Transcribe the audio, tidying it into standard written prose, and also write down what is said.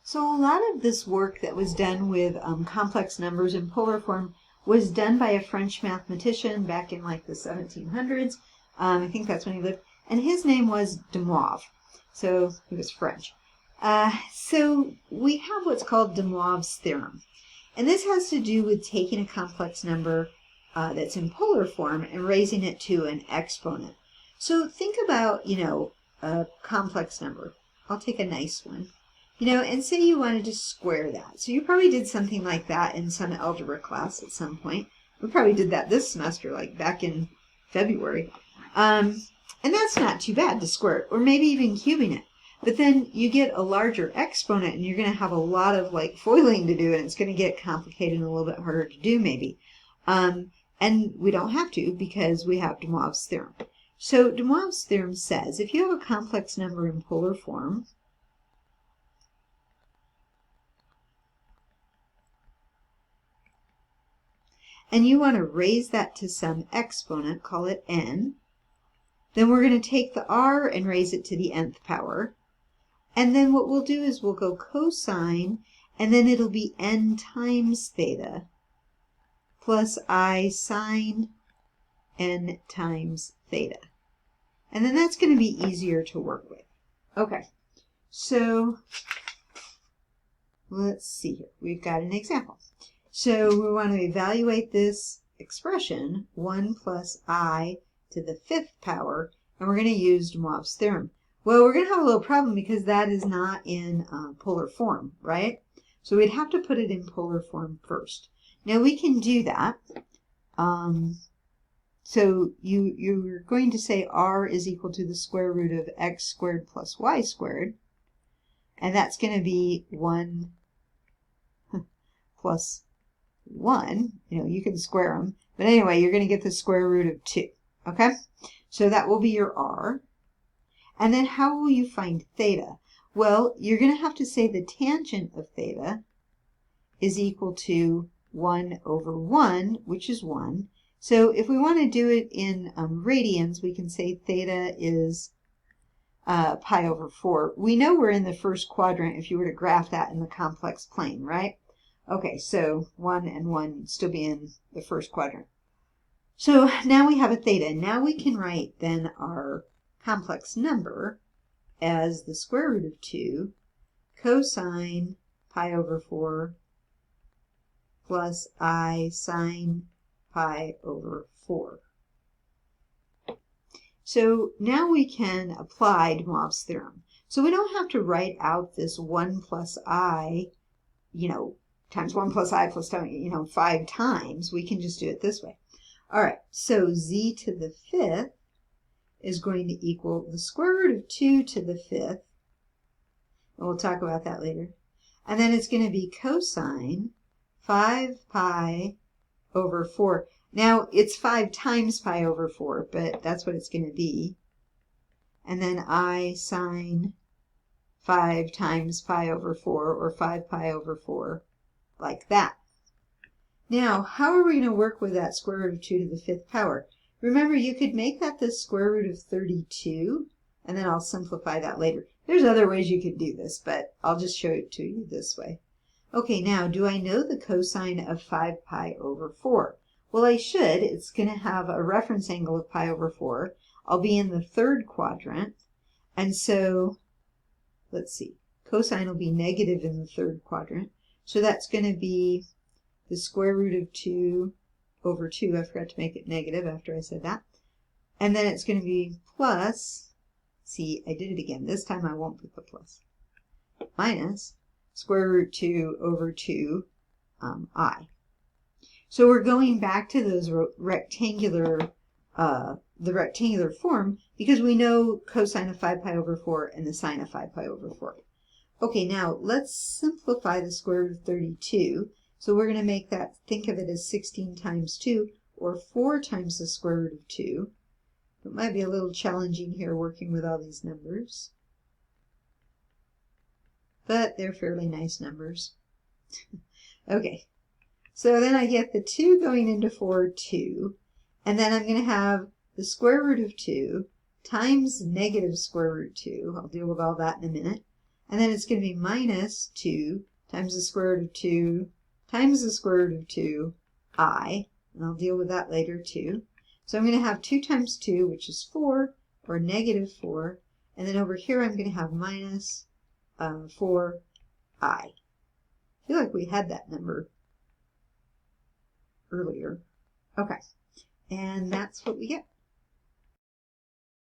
So a lot of this work that was done with complex numbers in polar form was done by a French mathematician back in like the 1700s. I think that's when he lived. And his name was de Moivre. So he was French. So we have what's called de Moivre's theorem. And this has to do with taking a complex number that's in polar form and raising it to an exponent. So think about, a complex number. I'll take a nice one. And say you wanted to square that. So you probably did something like that in some algebra class at some point. We probably did that this semester, like back in February. And that's not too bad to square it, or maybe even cubing it. But then you get a larger exponent, and you're going to have a lot of like foiling to do, and it's going to get complicated and a little bit harder to do maybe. And we don't have to because we have de Moivre's theorem. So de Moivre's theorem says if you have a complex number in polar form, and you want to raise that to some exponent, call it n, then we're going to take the r and raise it to the nth power. And then what we'll do is we'll go cosine, and then it'll be n times theta plus I sine n times theta. And then that's going to be easier to work with. Okay, so let's see here. We've got an example. So we want to evaluate this expression, 1 plus I to the 5th power, and we're going to use de Moivre's theorem. Well, we're going to have a little problem because that is not in polar form, right? So we'd have to put it in polar form first. Now we can do that. So you're going to say r is equal to the square root of x squared plus y squared, and that's going to be 1 plus 1, you can square them. But anyway, you're going to get the square root of 2, okay? So that will be your r. And then how will you find theta? Well, you're going to have to say the tangent of theta is equal to 1 over 1, which is 1. So if we want to do it in radians, we can say theta is pi over 4. We know we're in the first quadrant if you were to graph that in the complex plane, right? Okay, so 1 and 1 would still be in the first quadrant. So now we have a theta. Now we can write then our complex number as the square root of 2 cosine pi over 4 plus I sine pi over 4. So now we can apply de Moivre's theorem. So we don't have to write out this 1 plus I, times 1 plus I plus 5 times. We can just do it this way. All right, so z to the 5th is going to equal the square root of 2 to the 5th. And we'll talk about that later. And then it's going to be cosine 5 pi over 4. Now, it's 5 times pi over 4, but that's what it's going to be. And then I sine 5 times pi over 4, or 5 pi over 4, like that. Now, how are we going to work with that square root of 2 to the 5th power? Remember, you could make that the square root of 32, and then I'll simplify that later. There's other ways you could do this, but I'll just show it to you this way. Okay, now, do I know the cosine of 5 pi over 4? Well, I should. It's going to have a reference angle of pi over 4. I'll be in the third quadrant, and so, let's see, cosine will be negative in the third quadrant. So that's going to be the square root of 2 over 2. I forgot to make it negative after I said that. And then it's going to be plus, see, I did it again. This time I won't put the plus. Minus square root 2 over 2 I. So we're going back to those rectangular, the rectangular form because we know cosine of 5 pi over 4 and the sine of 5 pi over 4. Okay, now let's simplify the square root of 32. So we're going to make that, think of it as 16 times 2, or 4 times the square root of 2. It might be a little challenging here working with all these numbers, but they're fairly nice numbers. Okay, so then I get the 2 going into 4, 2, and then I'm going to have the square root of 2 times negative square root 2. I'll deal with all that in a minute. And then it's going to be minus 2 times the square root of 2 times the square root of 2i. And I'll deal with that later too. So I'm going to have 2 times 2, which is 4, or negative 4. And then over here I'm going to have minus 4i. I feel like we had that number earlier. Okay, and that's what we get.